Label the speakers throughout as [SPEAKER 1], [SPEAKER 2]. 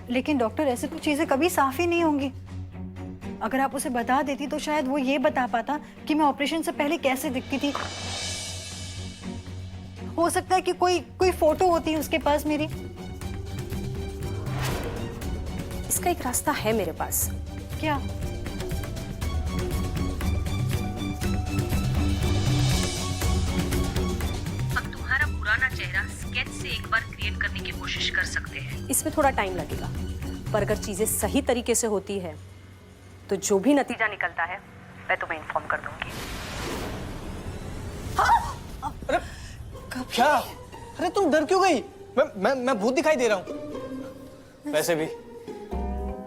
[SPEAKER 1] लेकिन डॉक्टर ऐसे तो चीजें कभी साफ ही नहीं होंगी। अगर आप उसे बता देती तो शायद वो ये बता पाता कि मैं ऑपरेशन से पहले कैसे दिखती थी। हो सकता है कि कोई कोई फोटो होती है उसके पास मेरी।
[SPEAKER 2] इसका एक रास्ता है मेरे पास।
[SPEAKER 1] क्या?
[SPEAKER 3] हम तुम्हारा पुराना चेहरा स्केच से एक बार क्रिएट करने की कोशिश कर सकते हैं।
[SPEAKER 2] इसमें थोड़ा टाइम लगेगा, पर अगर चीजें सही तरीके से होती है तो जो भी नतीजा
[SPEAKER 3] निकलता है मैं तुम्हें इन्फॉर्म कर दूंगी।
[SPEAKER 4] अरे क्या? अरे तुम डर क्यों गई? मैं भूत दिखाई दे रहा हूँ? वैसे भी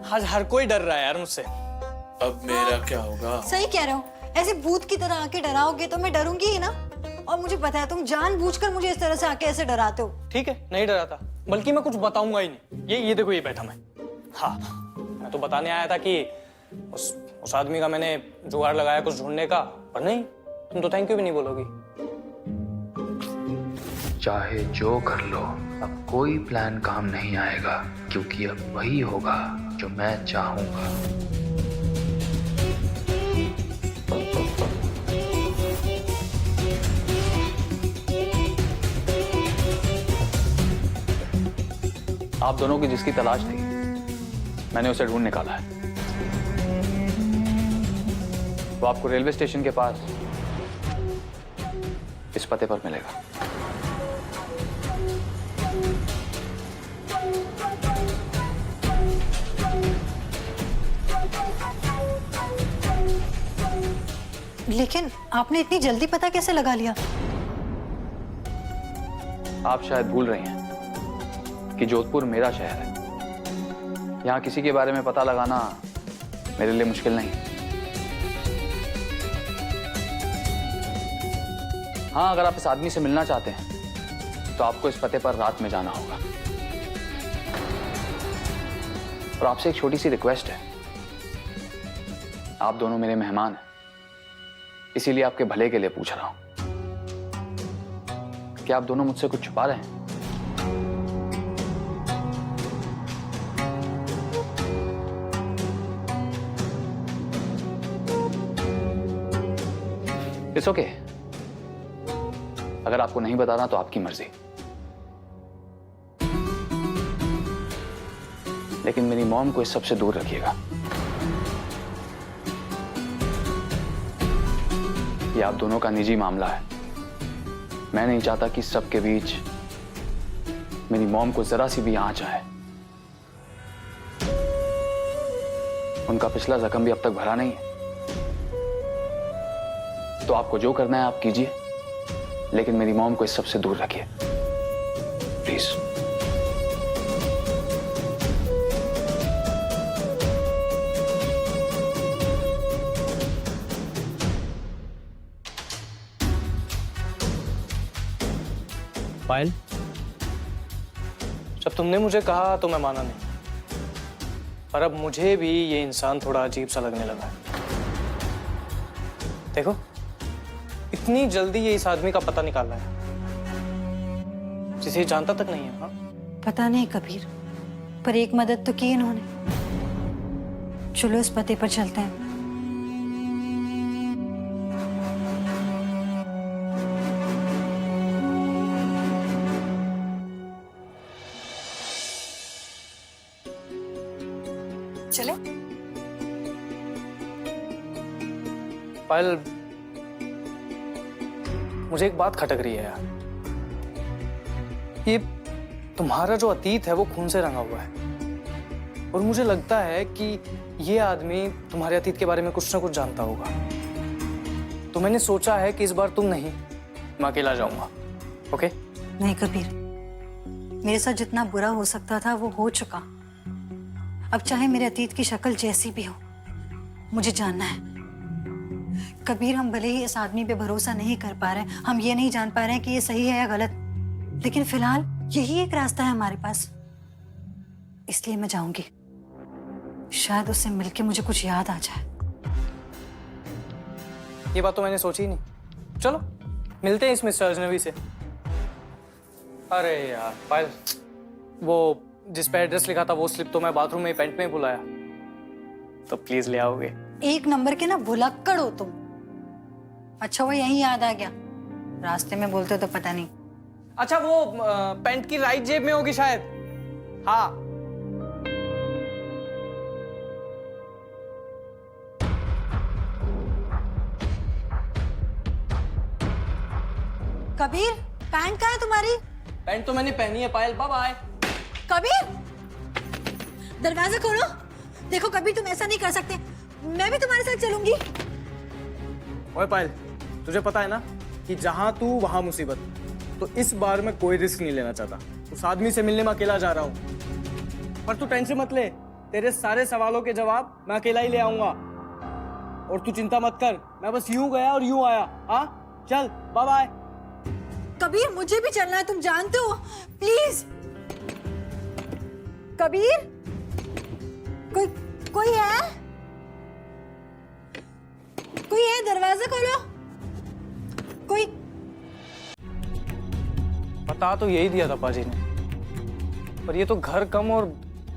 [SPEAKER 4] आज हर कोई डर रहा है यार मुझसे।
[SPEAKER 5] अब मेरा क्या होगा?
[SPEAKER 1] सही कह रहे हो, ऐसे भूत की तरह आके डराओगे तो मैं डरूंगी ही ना। और मुझे पता है तुम जानबूझकर मुझे इस तरह से आके ऐसे डराते हो।
[SPEAKER 4] ठीक है, नहीं डराता, बल्कि मैं कुछ बताऊंगा ही नहीं। ये देखो, ये बैठा मैं। हाँ, मैं तो बताने आया था कि उस आदमी का मैंने जुगाड़ लगाया कुछ ढूंढने का, पर नहीं, तुम तो थैंक यू भी नहीं बोलोगी।
[SPEAKER 6] चाहे जो कर लो, अब कोई प्लान काम नहीं आएगा, क्योंकि अब वही होगा जो मैं चाहूंगा।
[SPEAKER 7] आप दोनों की जिसकी तलाश थी, मैंने उसे ढूंढ निकाला है। वो आपको रेलवे स्टेशन के पास इस पते पर मिलेगा।
[SPEAKER 1] लेकिन आपने इतनी जल्दी पता कैसे लगा लिया?
[SPEAKER 7] आप शायद भूल रही हैं कि जोधपुर मेरा शहर है। यहाँ किसी के बारे में पता लगाना मेरे लिए मुश्किल नहीं। हाँ, अगर आप इस आदमी से मिलना चाहते हैं तो आपको इस पते पर रात में जाना होगा। और आपसे एक छोटी सी रिक्वेस्ट है। आप दोनों मेरे मेहमान हैं, इसीलिए आपके भले के लिए पूछ रहा हूं। क्या आप दोनों मुझसे कुछ छुपा रहे हैं? It's okay. अगर आपको नहीं बताना तो आपकी मर्जी, लेकिन मेरी मॉम को इस सबसे दूर रखिएगा। ये आप दोनों का निजी मामला है। मैं नहीं चाहता कि सबके बीच मेरी मॉम को जरा सी भी आंच आए। उनका पिछला जख्म भी अब तक भरा नहीं है। तो आपको जो करना है आप कीजिए, लेकिन मेरी मॉम को इस सबसे दूर रखिए, प्लीज।
[SPEAKER 4] पायल, जब तुमने मुझे कहा तो मैं माना नहीं, पर अब मुझे भी ये इंसान थोड़ा अजीब सा लगने लगा है। देखो, इतनी जल्दी ये इस आदमी का पता निकाला है जिसे जानता तक नहीं है। हाँ,
[SPEAKER 1] पता नहीं कबीर, पर एक मदद तो की इन्होंने। चलो इस पते पर चलते हैं। चले?
[SPEAKER 4] पायल, मुझे एक बात खटक रही है यार। ये तुम्हारा जो अतीत है वो खून से रंगा हुआ है, और मुझे लगता है कि ये आदमी तुम्हारे अतीत के बारे में कुछ ना कुछ जानता होगा। तो मैंने सोचा है कि इस बार तुम नहीं, मैं अकेला जाऊंगा। ओके?
[SPEAKER 1] नहीं कबीर, मेरे साथ जितना बुरा हो सकता था वो हो चुका। अब चाहे मेरे अतीत की शक्ल जैसी भी हो, मुझे जानना है। कबीर, हम भले ही इस आदमी पे भरोसा नहीं कर पा रहे, हम ये नहीं जान पा रहे हैं कि ये सही है या गलत, लेकिन फिलहाल यही एक रास्ता है हमारे पास। इसलिए मैं जाऊंगी, शायद उससे मिलके मुझे कुछ याद आ जाए।
[SPEAKER 4] ये बात तो मैंने सोची ही नहीं। चलो मिलते हैं इस मिस्टर अजनबी से। अरे यार पायल, वो जिस पे एड्रेस लिखा था वो स्लिप तो मैं बाथरूम में पेंट में ही भुलाया, तो प्लीज ले आओगे?
[SPEAKER 1] एक नंबर के ना भुलक्कड़ हो तुम। अच्छा वो यही याद आ गया, रास्ते में बोलते तो पता नहीं।
[SPEAKER 4] अच्छा वो पैंट की राइट जेब में होगी शायद। हाँ
[SPEAKER 1] कबीर पैंट कहाँ है तुम्हारी?
[SPEAKER 4] पैंट तो मैंने पहनी है पायल, बाय बाय।
[SPEAKER 1] कबीर दरवाजा खोलो। देखो कबीर तुम ऐसा नहीं कर सकते, मैं भी तुम्हारे साथ चलूंगी।
[SPEAKER 4] ओए पायल, तुझे पता है ना कि जहां तू वहां मुसीबत, तो इस बार मैं कोई रिस्क नहीं लेना चाहता। उस आदमी से मिलने में अकेला जा रहा हूं, पर तू टेंशन मत ले, तेरे सारे सवालों के जवाब मैं अकेला ही ले आऊंगा। और तू चिंता मत कर, मैं बस यूं गया और यूं आया। हाँ चल बाय बाय।
[SPEAKER 1] कबीर मुझे भी चलना है, तुम जानते हो। प्लीज कबीर, कोई है? कोई है? दरवाजा खोलो। कोई
[SPEAKER 4] बता तो यही दिया था पाजी ने, पर ये तो घर कम और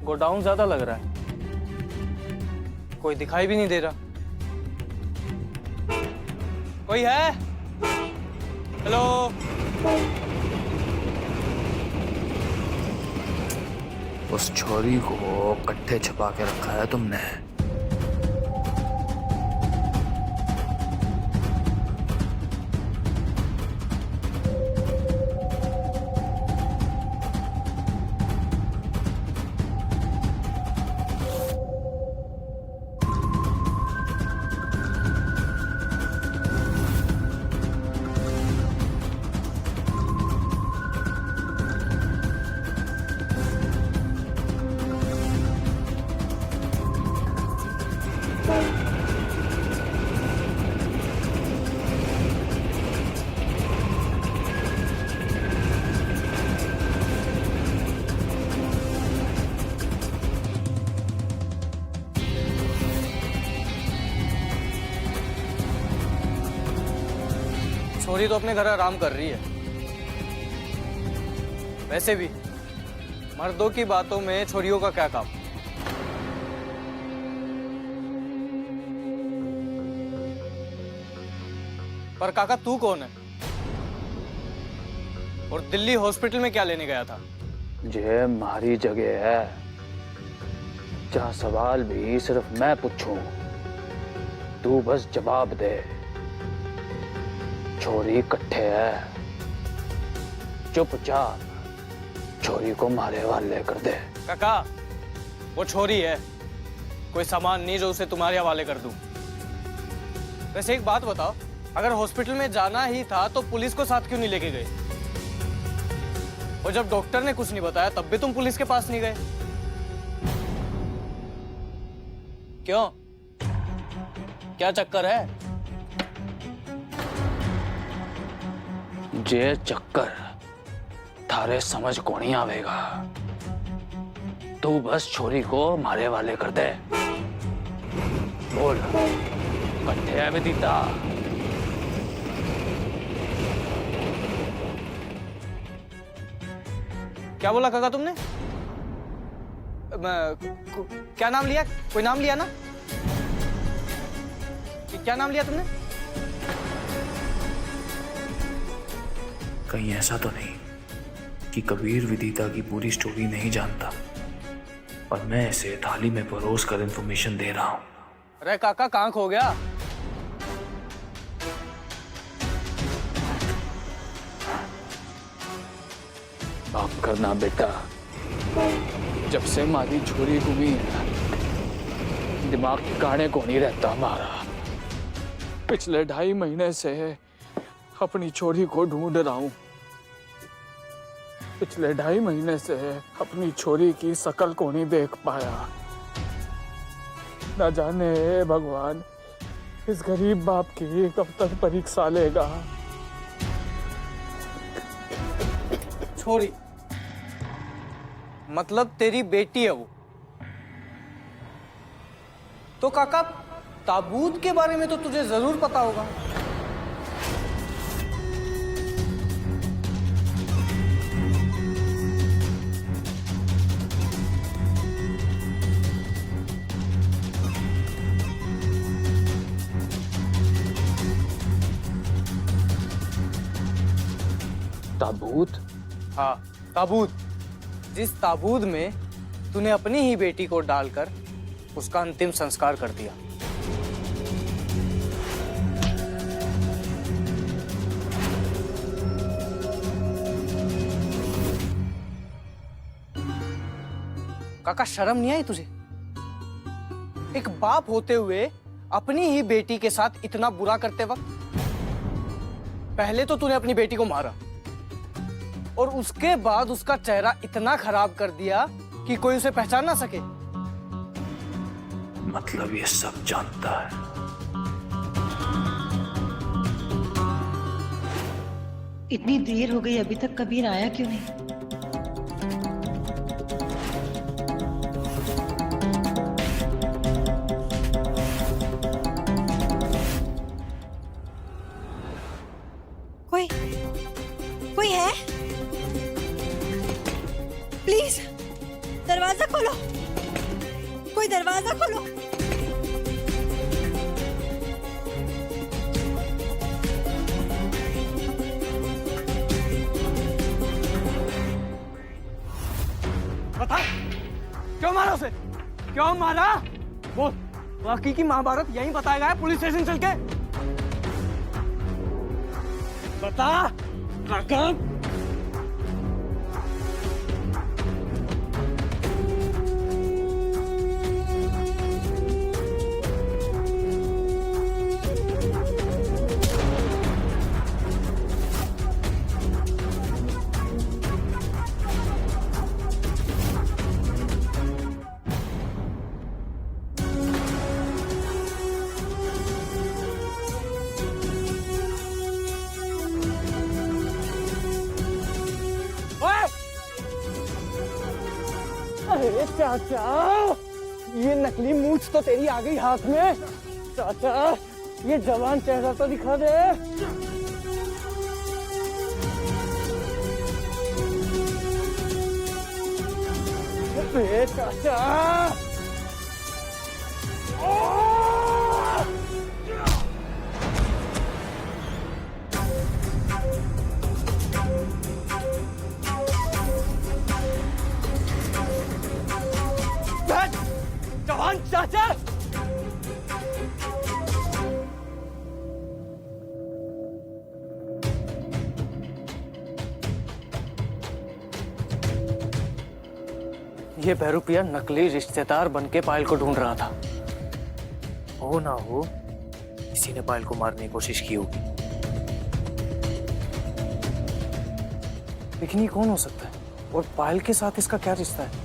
[SPEAKER 4] गोडाउन ज्यादा लग रहा है। कोई दिखाई भी नहीं दे रहा। कोई है? हेलो?
[SPEAKER 6] उस छोरी को कट्ठे छुपा के रखा है तुमने।
[SPEAKER 4] छोरी तो अपने घर आराम कर रही है। वैसे भी मर्दों की बातों में छोरियों का क्या काम? पर काका तू कौन है? और दिल्ली हॉस्पिटल में क्या लेने गया था?
[SPEAKER 6] ये हमारी जगह है, जहां सवाल भी सिर्फ मैं पूछूं, तू बस जवाब दे। छोरी कट्ठे है, चुपचाप छोरी को मारे वाले कर दे।
[SPEAKER 4] काका वो छोरी है, कोई सामान नहीं जो उसे तुम्हारे हवाले कर दूं। वैसे एक बात बताओ, अगर हॉस्पिटल में जाना ही था तो पुलिस को साथ क्यों नहीं लेके गए? और जब डॉक्टर ने कुछ नहीं बताया तब भी तुम पुलिस के पास नहीं गए, क्यों? क्या चक्कर है?
[SPEAKER 6] जे चक्कर थारे समझ को नहीं आवेगा। तू बस छोरी को मारे वाले कर दे। बोल, कट्ठे है विदिता?
[SPEAKER 4] क्या बोला काका तुमने? क्या नाम लिया? कोई नाम लिया ना? क्या नाम लिया तुमने?
[SPEAKER 6] कहीं ऐसा तो नहीं कि कबीर विदिता की पूरी स्टोरी नहीं जानता और मैं इसे थाली में परोस कर इंफॉर्मेशन दे रहा हूं।
[SPEAKER 4] अरे काका कहाँ खो गया?
[SPEAKER 6] माफ करना बेटा, जब से हमारी छोरी घूमी है दिमाग ठिकाने को नहीं रहता हमारा। पिछले 2.5 महीने से अपनी छोरी को ढूंढ रहा हूं। पिछले 2.5 महीने से अपनी छोरी की शकल को नहीं देख पाया। न जाने भगवान इस गरीब बाप की कब तक परीक्षा लेगा।
[SPEAKER 4] छोरी मतलब तेरी बेटी है वो? तो काका ताबूत के बारे में तो तुझे जरूर पता होगा।
[SPEAKER 6] ताबूत?
[SPEAKER 4] हाँ, ताबूत। जिस ताबूत में तूने अपनी ही बेटी को डालकर उसका अंतिम संस्कार कर दिया। काका, शर्म नहीं आई तुझे? एक बाप होते हुए अपनी ही बेटी के साथ इतना बुरा करते वक्त पहले तो तूने अपनी बेटी को मारा और उसके बाद उसका चेहरा इतना खराब कर दिया कि कोई उसे पहचान ना सके।
[SPEAKER 6] मतलब ये सब जानता है।
[SPEAKER 8] इतनी देर हो गई, अभी तक कबीर आया क्यों नहीं?
[SPEAKER 1] कोई है? प्लीज दरवाजा खोलो, कोई दरवाजा खोलो।
[SPEAKER 4] बता, क्यों मारा उसे? क्यों मारा? बोल, बाकी की महाभारत यहीं बताएगा है पुलिस स्टेशन चल के। बता, राघव। अरे चाचा, ये नकली मूंछ तो तेरी आ गई हाथ में। चाचा, ये जवान चेहरा तो दिखा दे। अरे चाचा, जवान चाचा। ये बहरूपिया नकली रिश्तेदार बनके पायल को ढूंढ रहा था। हो ना हो, किसी ने पायल को मारने की कोशिश की होगी। लेकिन ये कौन हो सकता है और पायल के साथ इसका क्या रिश्ता है?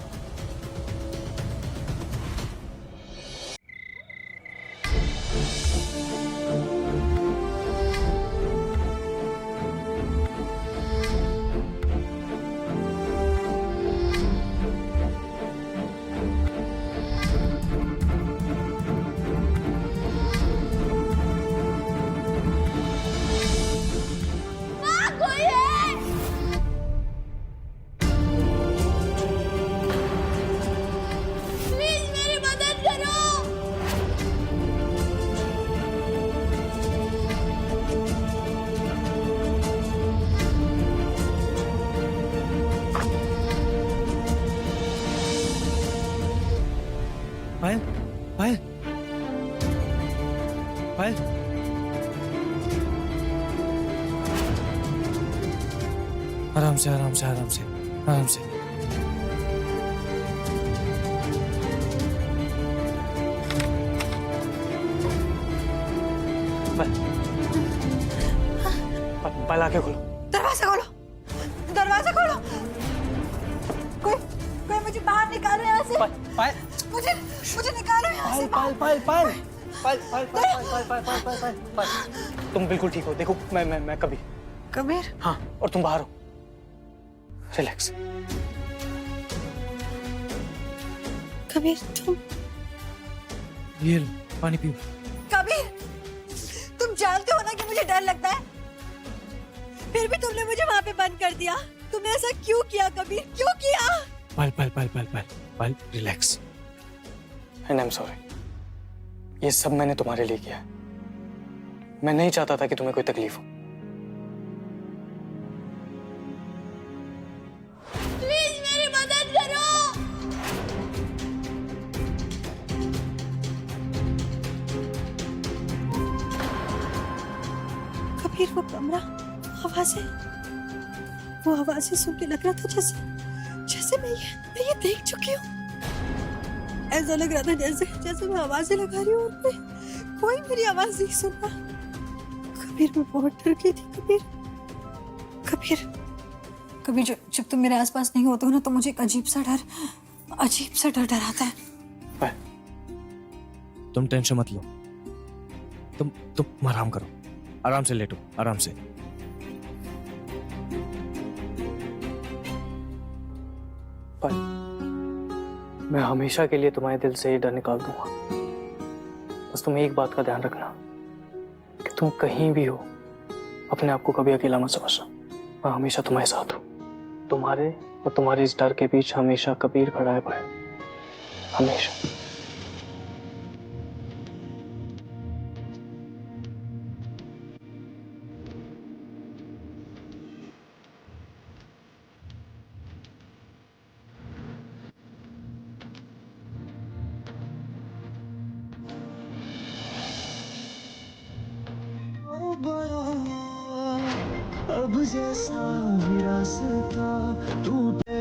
[SPEAKER 4] पायल, पायल, पायल, आराम से, आराम से, आराम से, आराम से। पायल, आके खोलो।
[SPEAKER 1] दरवाजा खोलो, दरवाजा खोलो। कोई कोई मुझे बाहर निकालो यहाँ से।
[SPEAKER 4] पायल,
[SPEAKER 1] मुझे निकालो यहाँ से।
[SPEAKER 4] पायल, पायल, पायल, पायल, पायल, पायल, पायल, पायल, पायल, पायल, पायल, पायल। तुम बिल्कुल ठीक हो। देखो, मैं
[SPEAKER 1] कबीर।
[SPEAKER 4] हाँ, और तुम बाहर हो। रिलैक्स।
[SPEAKER 1] कबीर, तुम
[SPEAKER 4] ये लो, पानी पियो।
[SPEAKER 1] कबीर, तुम जानते हो ना कि मुझे डर लगता है, फिर भी तुमने मुझे वहां पे बंद कर दिया। तुमने ऐसा क्यों किया कबीर, क्यों किया?
[SPEAKER 4] Payal, Payal, Payal, Payal, Payal, Payal, relax. And I am sorry. ये सब मैंने तुम्हारे लिए किया है। मैं नहीं चाहता था कि तुम्हें कोई तकलीफ हो।
[SPEAKER 1] कबीर वो कमरा, वो आवाजें सुन के लग रहा था जैसे जैसे मैं ये देख चुकी हूँ। ऐसा लग रहा था जैसे मैं आवाजें लगा रही हूँ और कोई मेरी आवाज नहीं सुन रहा। कबीर मैं बहुत डर गई थी। कबीर जब तुम मेरे आसपास नहीं होते हो ना तो मुझे एक अजीब सा डर डराता है।
[SPEAKER 9] तुम टेंशन मत लो, तुम आराम करो, आराम से लेटो, आराम से।
[SPEAKER 4] पर मैं हमेशा के लिए तुम्हारे दिल से ये डर निकाल दूंगा। बस तुम एक बात का ध्यान रखना कि तुम कहीं भी हो अपने आप को कभी अकेला मत समझना। मैं हमेशा तुम्हारे साथ हूँ। तुम्हारे और तुम्हारे इस डर के बीच हमेशा कबीर खड़ा है भाई, हमेशा।
[SPEAKER 10] अब जैसा भी रास्ता टूटे